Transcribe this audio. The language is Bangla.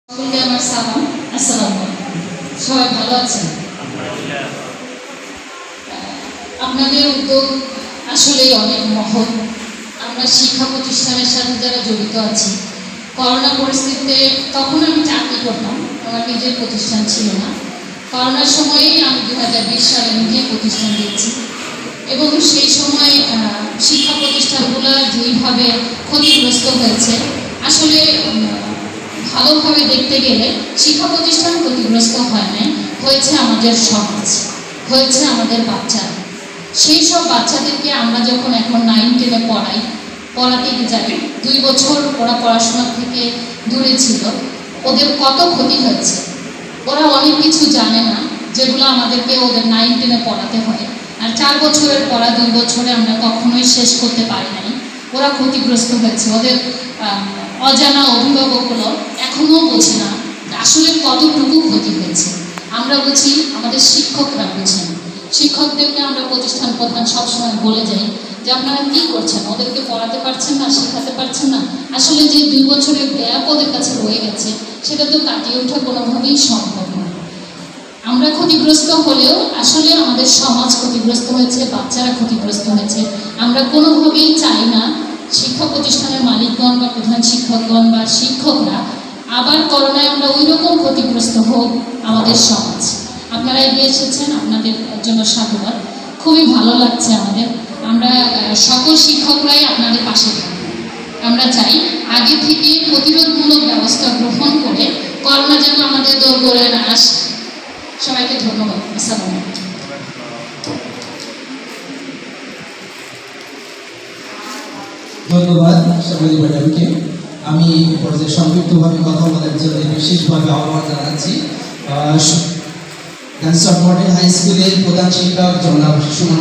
সকলকে আমার সালাম। আসসালামু আলাইকুম। সবাই ভালো আছেন? আপনাদের উদ্যোগ আসলেই অনেক মহৎ। আমরা শিক্ষা প্রতিষ্ঠানের সাথে যারা জড়িত আছি, করোনা পরিস্থিতিতে তখন আমি চাকরি করতাম, আমার নিজের প্রতিষ্ঠান ছিল না। করোনার সময়েই আমি 2020 সালে নিজে প্রতিষ্ঠান দিয়েছি এবং সেই সময় শিক্ষা প্রতিষ্ঠানগুলো যেইভাবে ক্ষতিগ্রস্ত হয়েছে, আসলে ভালোভাবে দেখতে গেলে শিক্ষা প্রতিষ্ঠান ক্ষতিগ্রস্ত হয় নাই, হয়েছে আমাদের সমাজ, হয়েছে আমাদের বাচ্চারা। সেই সব বাচ্চাদেরকে আমরা যখন এখন 9-10-এ পড়াতে যাই, 2 বছর ওরা পড়াশোনা থেকে দূরে ছিল, ওদের কত ক্ষতি হয়েছে। ওরা অনেক কিছু জানে না, যেগুলো আমাদেরকে ওদের 9-10-এ পড়াতে হয়। আর 4 বছরের পড়া 2 বছরে আমরা কখনোই শেষ করতে পারি নাই। ওরা ক্ষতিগ্রস্ত হয়েছে। ওদের অজানা অভিভাবকগুলো এখনও বোঝে না আসলে কতটুকু ক্ষতি হয়েছে। আমরা বুঝি, আমাদের শিক্ষকরা বুঝেন। শিক্ষকদেরকে আমরা প্রতিষ্ঠান প্রধান সবসময় বলে যাই যে আপনারা কী করছেন, ওদেরকে পড়াতে পারছেন না, শেখাতে পারছেন না। আসলে যে 2 বছরের গ্যাপ ওদের কাছে রয়ে গেছে, সেটা তো কাটিয়ে ওঠা কোনোভাবেই সম্ভব না। আমরা ক্ষতিগ্রস্ত হলেও আসলে আমাদের সমাজ ক্ষতিগ্রস্ত হয়েছে, বাচ্চারা ক্ষতিগ্রস্ত হয়েছে। আমরা কোনোভাবেই চাই না শিক্ষা প্রতিষ্ঠানের মালিকগণ বা প্রধান শিক্ষকগণ বা শিক্ষকরা আবার করোনায় আমরা ওই রকম ক্ষতিগ্রস্ত হোক আমাদের সমাজ। আপনারা এগিয়ে এসেছেন, আপনাদের জন্য সাধুবাদ। খুবই ভালো লাগছে আমাদের। আমরা সকল শিক্ষকরাই আপনাদের পাশে থাকি। আমরা চাই আগে থেকে প্রতিরোধমূলক ব্যবস্থা গ্রহণ করে করোনা যেন আমাদের দোরগোড়ায় না আসে। সবাইকে ধন্যবাদ। আসসালামু আলাইকুম। ধন্যবাদ শামিলি ম্যাডামকে। আমি পর্যায়ে সংক্ষিপ্তভাবে কথা বলার জন্য বিশেষভাবে আহ্বান জানাচ্ছি গার্লস মডেল হাই স্কুলের প্রধান শিক্ষক জনাব সুমন।